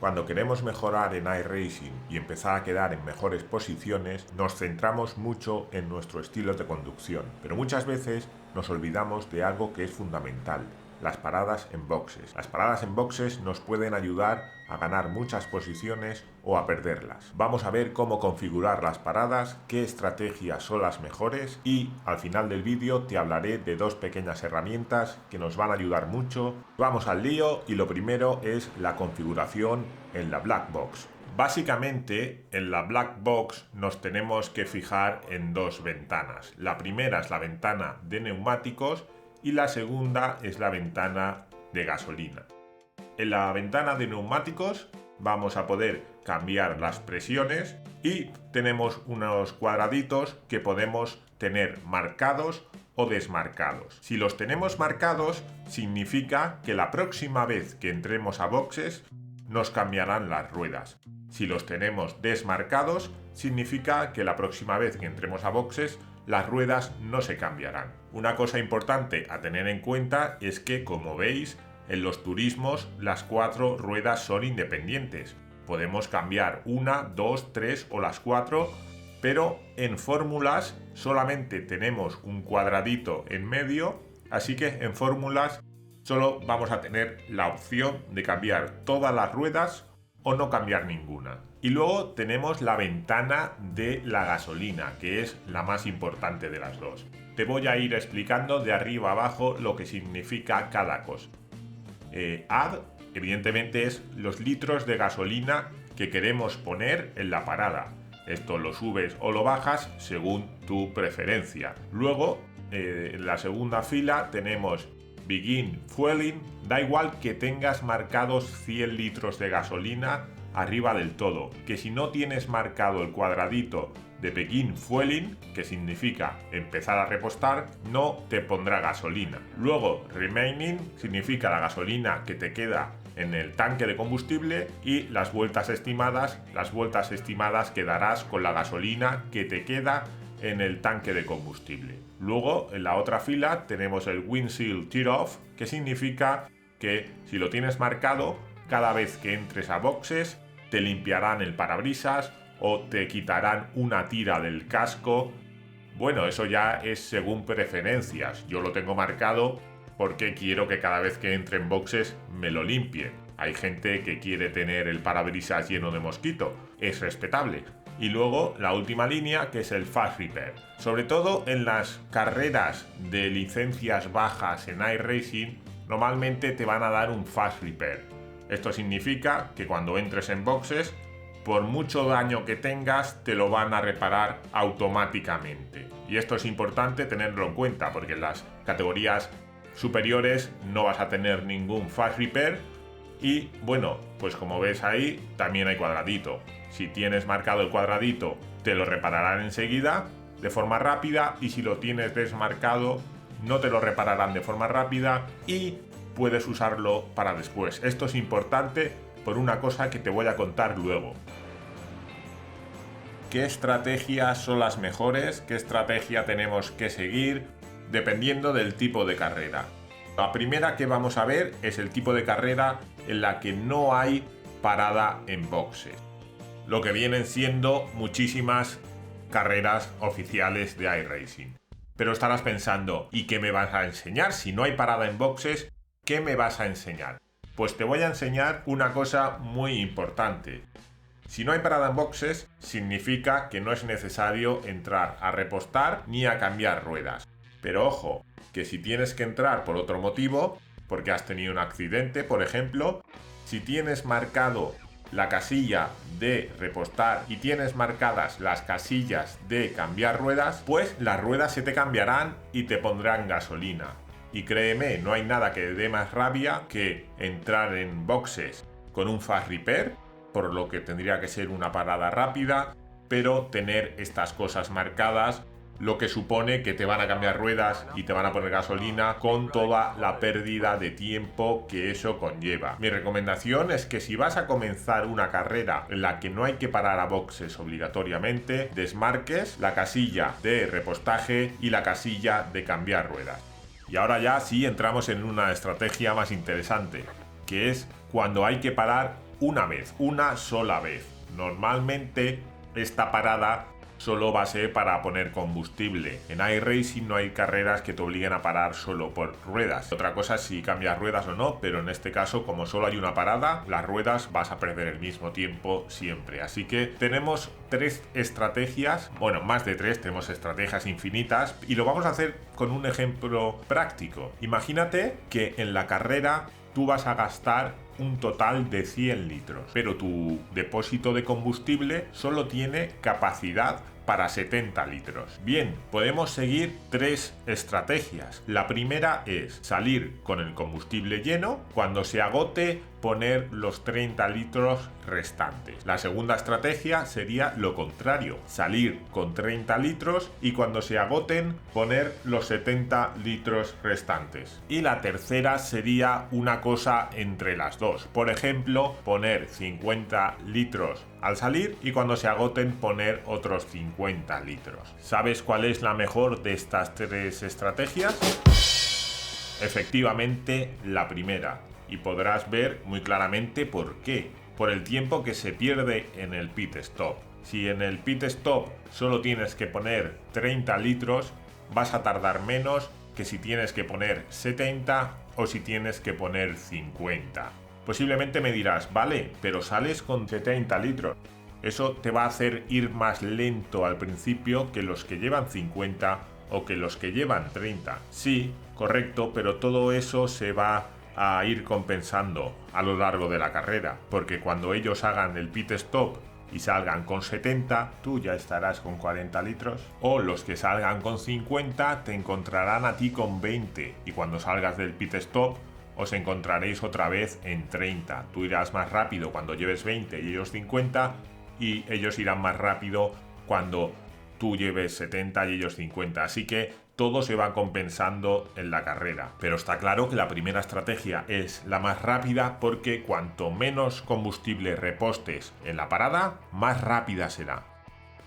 Cuando queremos mejorar en iRacing y empezar a quedar en mejores posiciones, nos centramos mucho en nuestro estilo de conducción, pero muchas veces nos olvidamos de algo que es fundamental: las paradas en boxes. Las paradas en boxes nos pueden ayudar a ganar muchas posiciones o a perderlas. Vamos a ver cómo configurar las paradas, qué estrategias son las mejores y al final del vídeo te hablaré de dos pequeñas herramientas que nos van a ayudar mucho. Vamos al lío y lo primero es la configuración en la Black Box. Básicamente, en la Black Box nos tenemos que fijar en dos ventanas. La primera es la ventana de neumáticos y la segunda es la ventana de gasolina. En la ventana de neumáticos vamos a poder cambiar las presiones y tenemos unos cuadraditos que podemos tener marcados o desmarcados. Si los tenemos marcados, significa que la próxima vez que entremos a boxes nos cambiarán las ruedas. Si los tenemos desmarcados, significa que la próxima vez que entremos a boxes las ruedas no se cambiarán. Una cosa importante a tener en cuenta es que, como veis, en los turismos las 4 ruedas son independientes. Podemos cambiar 1, 2, 3 o las 4, pero en fórmulas solamente tenemos un cuadradito en medio, así que en fórmulas solo vamos a tener la opción de cambiar todas las ruedas o no cambiar ninguna. Y luego tenemos la ventana de la gasolina, que es la más importante de las dos. Te voy a ir explicando de arriba a abajo lo que significa cada cosa. Add, evidentemente, es los litros de gasolina que queremos poner en la parada. Esto lo subes o lo bajas según tu preferencia. Luego, en la segunda fila tenemos Begin Fueling. Da igual que tengas marcados 100 litros de gasolina arriba del todo, que si no tienes marcado el cuadradito de Begin Fueling, que significa empezar a repostar, no te pondrá gasolina. Luego Remaining significa la gasolina que te queda en el tanque de combustible y las vueltas estimadas que darás con la gasolina que te queda en el tanque de combustible. Luego, en la otra fila tenemos el Windshield Tear Off, que significa que si lo tienes marcado, cada vez que entres a boxes te limpiarán el parabrisas o te quitarán una tira del casco. Bueno, eso ya es según preferencias. Yo lo tengo marcado porque quiero que cada vez que entre en boxes me lo limpie. Hay gente que quiere tener el parabrisas lleno de mosquito. Es respetable. Y luego la última línea, que es el Fast Repair. Sobre todo en las carreras de licencias bajas en iRacing, normalmente te van a dar un Fast Repair. Esto significa que cuando entres en boxes, por mucho daño que tengas, te lo van a reparar automáticamente. Y esto es importante tenerlo en cuenta, porque en las categorías superiores no vas a tener ningún Fast Repair. Y bueno, pues como ves ahí, también hay cuadradito. Si tienes marcado el cuadradito, te lo repararán enseguida, de forma rápida, y si lo tienes desmarcado, no te lo repararán de forma rápida y puedes usarlo para después. Esto es importante por una cosa que te voy a contar luego. ¿Qué estrategias son las mejores? ¿Qué estrategia tenemos que seguir? Dependiendo del tipo de carrera. La primera que vamos a ver es el tipo de carrera en la que no hay parada en boxes. Lo que vienen siendo muchísimas carreras oficiales de iRacing. Pero estarás pensando, ¿y qué me vas a enseñar? Si no hay parada en boxes, ¿qué me vas a enseñar? Pues te voy a enseñar una cosa muy importante. Si no hay parada en boxes, significa que no es necesario entrar a repostar ni a cambiar ruedas. Pero ojo, que si tienes que entrar por otro motivo, porque has tenido un accidente, por ejemplo, si tienes marcado la casilla de repostar y tienes marcadas las casillas de cambiar ruedas, pues las ruedas se te cambiarán y te pondrán gasolina. Y créeme, no hay nada que dé más rabia que entrar en boxes con un Fast Repair, por lo que tendría que ser una parada rápida, pero tener estas cosas marcadas, lo que supone que te van a cambiar ruedas y te van a poner gasolina con toda la pérdida de tiempo que eso conlleva. Mi recomendación es que si vas a comenzar una carrera en la que no hay que parar a boxes obligatoriamente, desmarques la casilla de repostaje y la casilla de cambiar ruedas. Y ahora ya sí entramos en una estrategia más interesante, que es cuando hay que parar una sola vez. Normalmente esta parada solo va a ser para poner combustible. En iRacing no hay carreras que te obliguen a parar solo por ruedas. Otra cosa es si cambias ruedas o no, pero en este caso, como solo hay una parada, las ruedas vas a perder el mismo tiempo siempre. Así que tenemos 3 estrategias, bueno, más de 3, tenemos estrategias infinitas y lo vamos a hacer con un ejemplo práctico. Imagínate que en la carrera tú vas a gastar un total de 100 litros, pero tu depósito de combustible solo tiene capacidad para 70 litros. Bien, podemos seguir 3 estrategias. La primera es salir con el combustible lleno, cuando se agote poner los 30 litros restantes. La segunda estrategia sería lo contrario, salir con 30 litros y cuando se agoten poner los 70 litros restantes. Y la tercera sería una cosa entre las dos. Por ejemplo, poner 50 litros al salir y cuando se agoten poner otros 50 litros. ¿Sabes cuál es la mejor de estas 3 estrategias? Efectivamente, la primera. Y podrás ver muy claramente por qué. Por el tiempo que se pierde en el pit stop. Si en el pit stop solo tienes que poner 30 litros, vas a tardar menos que si tienes que poner 70 o si tienes que poner 50. Posiblemente me dirás, vale, pero sales con 70 litros. Eso te va a hacer ir más lento al principio que los que llevan 50 o que los que llevan 30. Sí, correcto, pero todo eso se va a ir compensando a lo largo de la carrera, porque cuando ellos hagan el pit stop y salgan con 70, tú ya estarás con 40 litros. O los que salgan con 50 te encontrarán a ti con 20 y cuando salgas del pit stop os encontraréis otra vez en 30. Tú irás más rápido cuando lleves 20 y ellos 50 y ellos irán más rápido cuando tú lleves 70 y ellos 50. Así que todo se va compensando en la carrera. Pero está claro que la primera estrategia es la más rápida porque cuanto menos combustible repostes en la parada, más rápida será.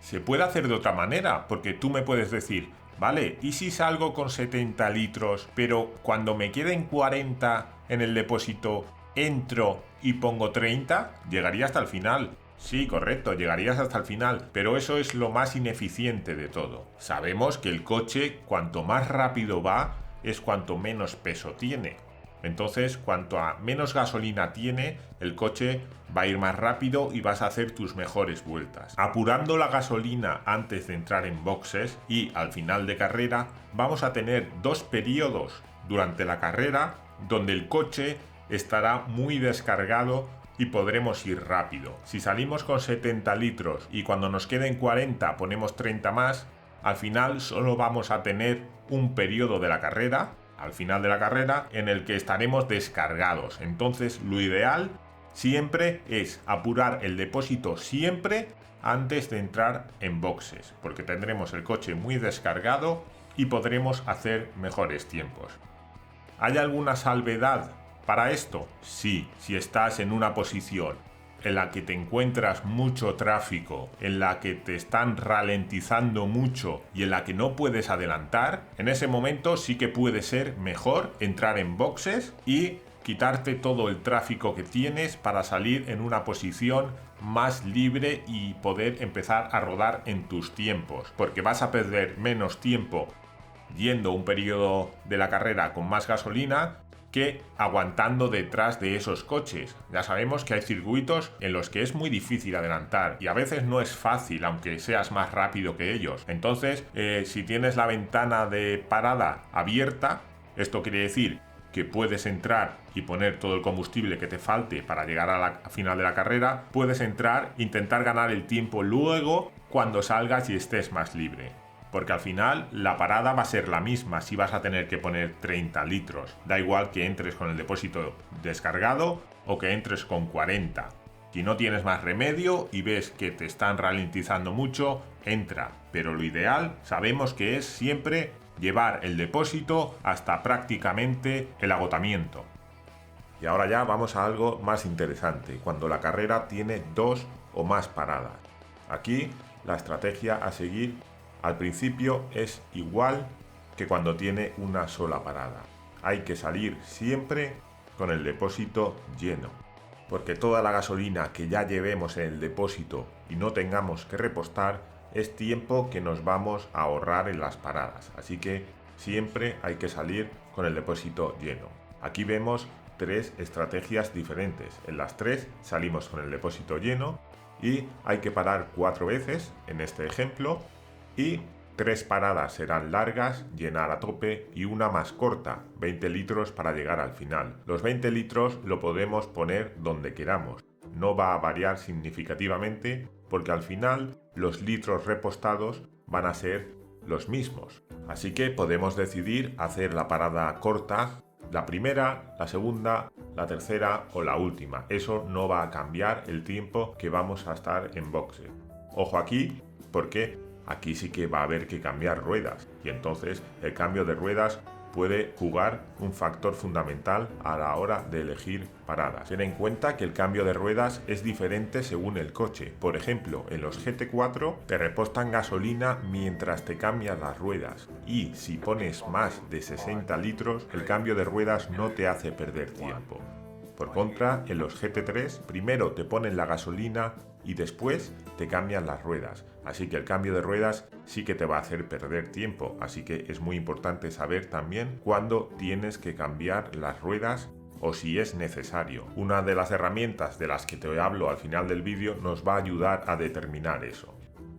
Se puede hacer de otra manera, porque tú me puedes decir, vale, ¿y si salgo con 70 litros, pero cuando me queden 40 en el depósito, entro y pongo 30? Llegaría hasta el final. Sí, correcto, llegarías hasta el final, pero eso es lo más ineficiente de todo. Sabemos que el coche, cuanto más rápido va, es cuanto menos peso tiene. Entonces, cuanto a menos gasolina tiene, el coche va a ir más rápido y vas a hacer tus mejores vueltas. Apurando la gasolina antes de entrar en boxes y al final de carrera, vamos a tener 2 periodos durante la carrera donde el coche estará muy descargado y podremos ir rápido. Si salimos con 70 litros y cuando nos queden 40 ponemos 30 más, al final solo vamos a tener un periodo de la carrera, al final de la carrera, en el que estaremos descargados. Entonces, lo ideal siempre es apurar el depósito siempre antes de entrar en boxes, porque tendremos el coche muy descargado y podremos hacer mejores tiempos. ¿Hay alguna salvedad para esto? Sí, si estás en una posición en la que te encuentras mucho tráfico, en la que te están ralentizando mucho y en la que no puedes adelantar, en ese momento sí que puede ser mejor entrar en boxes y quitarte todo el tráfico que tienes para salir en una posición más libre y poder empezar a rodar en tus tiempos, porque vas a perder menos tiempo yendo un periodo de la carrera con más gasolina que aguantando detrás de esos coches. Ya sabemos que hay circuitos en los que es muy difícil adelantar y a veces no es fácil aunque seas más rápido que ellos. Entonces, si tienes la ventana de parada abierta, esto quiere decir que puedes entrar y poner todo el combustible que te falte para llegar a la final de la carrera, puedes entrar, intentar ganar el tiempo luego cuando salgas y estés más libre. Porque al final la parada va a ser la misma si vas a tener que poner 30 litros. Da igual que entres con el depósito descargado o que entres con 40. Si no tienes más remedio y ves que te están ralentizando mucho, entra. Pero lo ideal sabemos que es siempre llevar el depósito hasta prácticamente el agotamiento. Y ahora ya vamos a algo más interesante, cuando la carrera tiene 2 o más paradas. Aquí la estrategia a seguir al principio es igual que cuando tiene una sola parada. Hay que salir siempre con el depósito lleno. porque toda la gasolina que ya llevemos en el depósito y no tengamos que repostar es tiempo que nos vamos a ahorrar en las paradas, así que siempre hay que salir con el depósito lleno. Aquí vemos 3 estrategias diferentes. En las 3 salimos con el depósito lleno y hay que parar 4 veces en este ejemplo, y 3 paradas serán largas, llenar a tope, y una más corta, 20 litros para llegar al final. Los 20 litros lo podemos poner donde queramos, no va a variar significativamente porque al final los litros repostados van a ser los mismos. Así que podemos decidir hacer la parada corta, la primera, la segunda, la tercera o la última. Eso no va a cambiar el tiempo que vamos a estar en boxe. Ojo aquí, porque aquí sí que va a haber que cambiar ruedas, y entonces el cambio de ruedas puede jugar un factor fundamental a la hora de elegir paradas. Ten en cuenta que el cambio de ruedas es diferente según el coche. Por ejemplo, en los GT4 te repostan gasolina mientras te cambian las ruedas, y si pones más de 60 litros, el cambio de ruedas no te hace perder tiempo. Por contra, en los GT3 primero te ponen la gasolina y después te cambian las ruedas, así que el cambio de ruedas sí que te va a hacer perder tiempo, así que es muy importante saber también cuándo tienes que cambiar las ruedas o si es necesario. Una de las herramientas de las que te hablo al final del vídeo nos va a ayudar a determinar eso.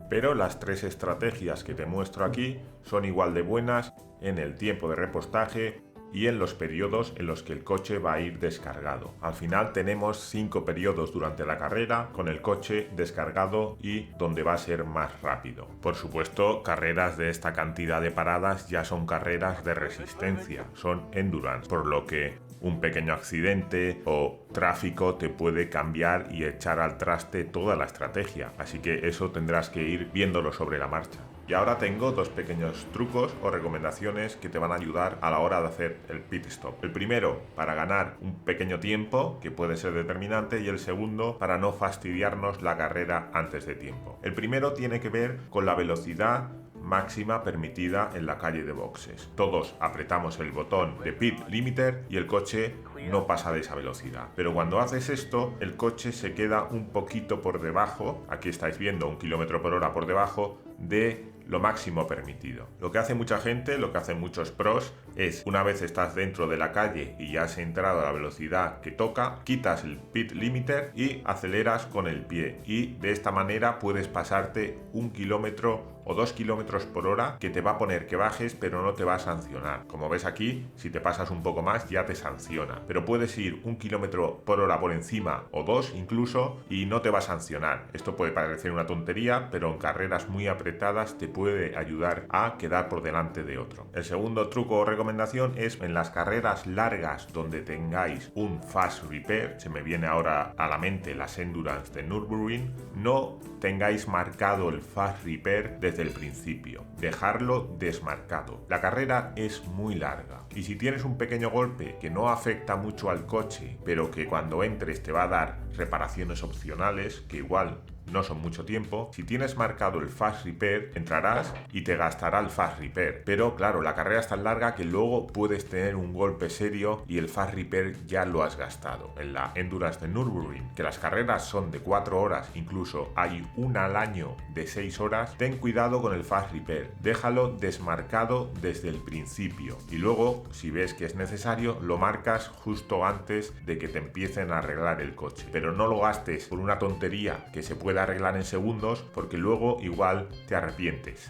Pero las 3 estrategias que te muestro aquí son igual de buenas en el tiempo de repostaje y en los periodos en los que el coche va a ir descargado. Al final tenemos 5 periodos durante la carrera con el coche descargado y donde va a ser más rápido. Por supuesto, carreras de esta cantidad de paradas ya son carreras de resistencia, son endurance, por lo que un pequeño accidente o tráfico te puede cambiar y echar al traste toda la estrategia, así que eso tendrás que ir viéndolo sobre la marcha. Y ahora tengo 2 pequeños trucos o recomendaciones que te van a ayudar a la hora de hacer el pit stop. El primero, para ganar un pequeño tiempo, que puede ser determinante, y el segundo, para no fastidiarnos la carrera antes de tiempo. El primero tiene que ver con la velocidad máxima permitida en la calle de boxes. Todos apretamos el botón de pit limiter y el coche no pasa de esa velocidad. Pero cuando haces esto, el coche se queda un poquito por debajo, aquí estáis viendo 1 km/h por debajo de lo máximo permitido. Lo que hace mucha gente, lo que hacen muchos pros, es una vez estás dentro de la calle y ya has entrado a la velocidad que toca, quitas el pit limiter y aceleras con el pie, y de esta manera puedes pasarte 1 kilómetro o 2 km/h, que te va a poner que bajes pero no te va a sancionar. Como ves aquí, si te pasas un poco más ya te sanciona, pero puedes ir 1 km/h por encima o 2 incluso y no te va a sancionar. Esto puede parecer una tontería, pero en carreras muy apretadas te puede ayudar a quedar por delante de otro. El segundo truco o recomendación es en las carreras largas donde tengáis un fast repair, se me viene ahora a la mente las endurance de Nürburgring, no tengáis marcado el fast repair desde el principio, dejarlo desmarcado. La carrera es muy larga y si tienes un pequeño golpe que no afecta mucho al coche, pero que cuando entres te va a dar reparaciones opcionales, que igual no son mucho tiempo, si tienes marcado el fast repair, entrarás y te gastará el fast repair. Pero claro, la carrera es tan larga que luego puedes tener un golpe serio y el fast repair ya lo has gastado. En la Endurance de Nürburgring, que las carreras son de 4 horas, incluso hay una al año de 6 horas, ten cuidado con el fast repair. Déjalo desmarcado desde el principio y luego, si ves que es necesario, lo marcas justo antes de que te empiecen a arreglar el coche. Pero no lo gastes por una tontería que se puede arreglar en segundos, porque luego igual te arrepientes.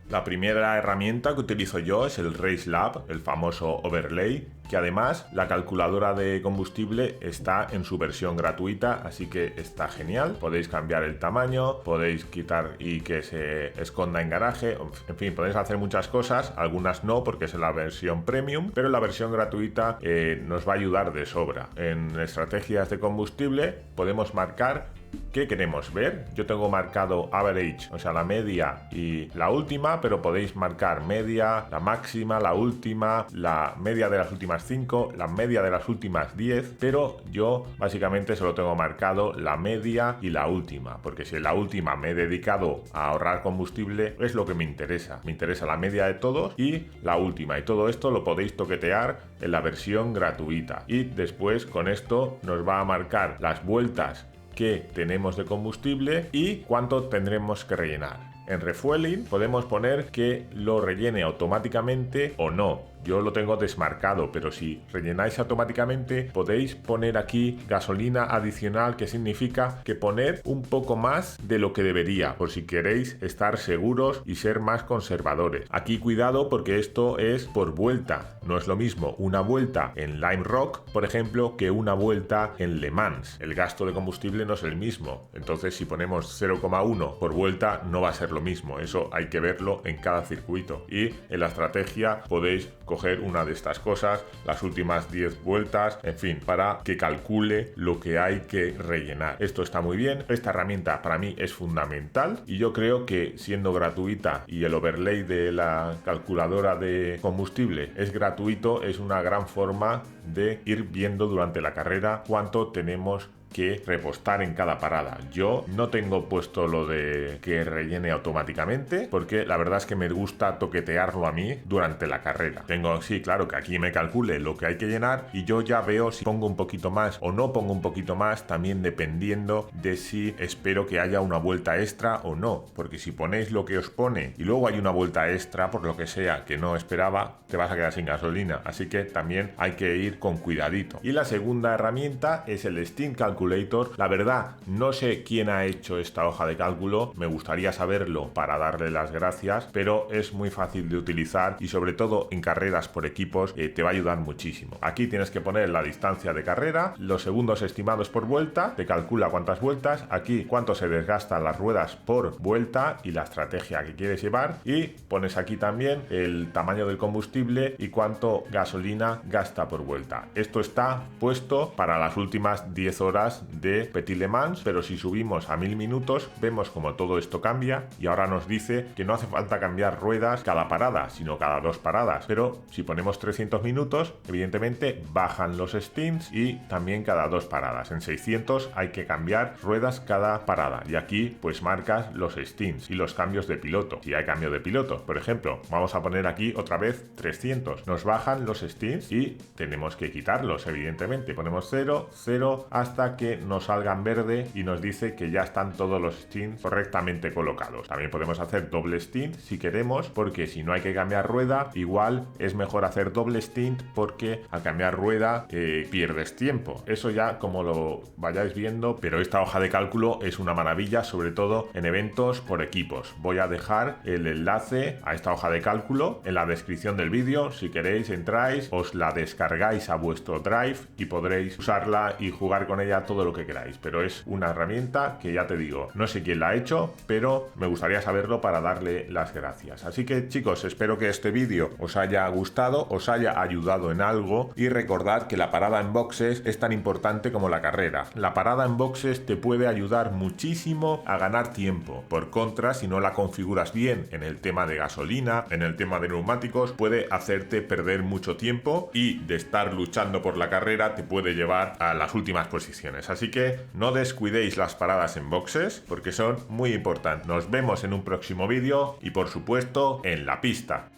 La primera herramienta que utilizo yo es el RaceLab, el famoso overlay, que además la calculadora de combustible está en su versión gratuita, así que está genial. Podéis cambiar el tamaño, podéis quitar y que se esconda en garaje, en fin, podéis hacer muchas cosas, algunas no porque es la versión premium, pero la versión gratuita nos va a ayudar de sobra. En estrategias de combustible podemos marcar ¿Qué queremos ver? Yo tengo marcado average, o sea, la media y la última, pero podéis marcar media, la máxima, la última, la media de las últimas 5, la media de las últimas 10, pero yo básicamente solo tengo marcado la media y la última, porque si en la última me he dedicado a ahorrar combustible, es lo que me interesa. Me interesa la media de todos y la última, y todo esto lo podéis toquetear en la versión gratuita. Y después con esto nos va a marcar las vueltas que tenemos de combustible y cuánto tendremos que rellenar. En Refueling podemos poner que lo rellene automáticamente o no. Yo lo tengo desmarcado, pero si rellenáis automáticamente podéis poner aquí gasolina adicional, que significa que poner un poco más de lo que debería, por si queréis estar seguros y ser más conservadores. Aquí cuidado, porque esto es por vuelta. No es lo mismo una vuelta en Lime Rock, por ejemplo, que una vuelta en Le Mans. El gasto de combustible no es el mismo. Entonces, si ponemos 0,1 por vuelta, no va a ser lo mismo. Eso hay que verlo en cada circuito. Y en la estrategia podéis coger una de estas cosas, las últimas 10 vueltas, en fin, para que calcule lo que hay que rellenar. Esto está muy bien. Esta herramienta para mí es fundamental y yo creo que siendo gratuita y el overlay de la calculadora de combustible es gratuito, es una gran forma de ir viendo durante la carrera cuánto tenemos que repostar en cada parada. Yo no tengo puesto lo de que rellene automáticamente, porque la verdad es que me gusta toquetearlo a mí durante la carrera. Tengo, sí, claro, que aquí me calcule lo que hay que llenar y yo ya veo si pongo un poquito más o no pongo un poquito más, también dependiendo de si espero que haya una vuelta extra o no, porque si ponéis lo que os pone y luego hay una vuelta extra, por lo que sea, que no esperaba, te vas a quedar sin gasolina. Así que también hay que ir con cuidadito. Y la segunda herramienta es el Steam Calculator. La verdad, no sé quién ha hecho esta hoja de cálculo, me gustaría saberlo para darle las gracias, pero es muy fácil de utilizar y sobre todo en carreras por equipos te va a ayudar muchísimo. Aquí tienes que poner la distancia de carrera, los segundos estimados por vuelta, te calcula cuántas vueltas, aquí cuánto se desgastan las ruedas por vuelta y la estrategia que quieres llevar, y pones aquí también el tamaño del combustible y cuánto gasolina gasta por vuelta. Esto está puesto para las últimas 10 horas de Petit Le Mans, pero si subimos a 1000 minutos vemos como todo esto cambia y ahora nos dice que no hace falta cambiar ruedas cada parada, sino cada 2 paradas, pero si ponemos 300 minutos evidentemente bajan los stints y también cada 2 paradas. En 600 hay que cambiar ruedas cada parada y aquí pues marcas los stints y los cambios de piloto. Si hay cambio de piloto, por ejemplo, vamos a poner aquí otra vez 300, nos bajan los stints y tenemos que quitarlos, evidentemente. Ponemos 0, 0 hasta que nos salga en verde y nos dice que ya están todos los stints correctamente colocados. También podemos hacer doble stint si queremos, porque si no hay que cambiar rueda, igual es mejor hacer doble stint, porque al cambiar rueda pierdes tiempo. Eso ya como lo vayáis viendo, pero esta hoja de cálculo es una maravilla, sobre todo en eventos por equipos. Voy a dejar el enlace a esta hoja de cálculo en la descripción del vídeo. Si queréis entráis, os la descargáis a vuestro Drive y podréis usarla y jugar con ella todo lo que queráis, pero es una herramienta que ya te digo, no sé quién la ha hecho, pero me gustaría saberlo para darle las gracias. Así que chicos, espero que este vídeo os haya gustado, os haya ayudado en algo y recordad que la parada en boxes es tan importante como la carrera. La parada en boxes te puede ayudar muchísimo a ganar tiempo. Por contra, si no la configuras bien en el tema de gasolina, en el tema de neumáticos, puede hacerte perder mucho tiempo y de estar luchando por la carrera te puede llevar a las últimas posiciones. Así que no descuidéis las paradas en boxes porque son muy importantes. Nos vemos en un próximo vídeo y por supuesto en la pista.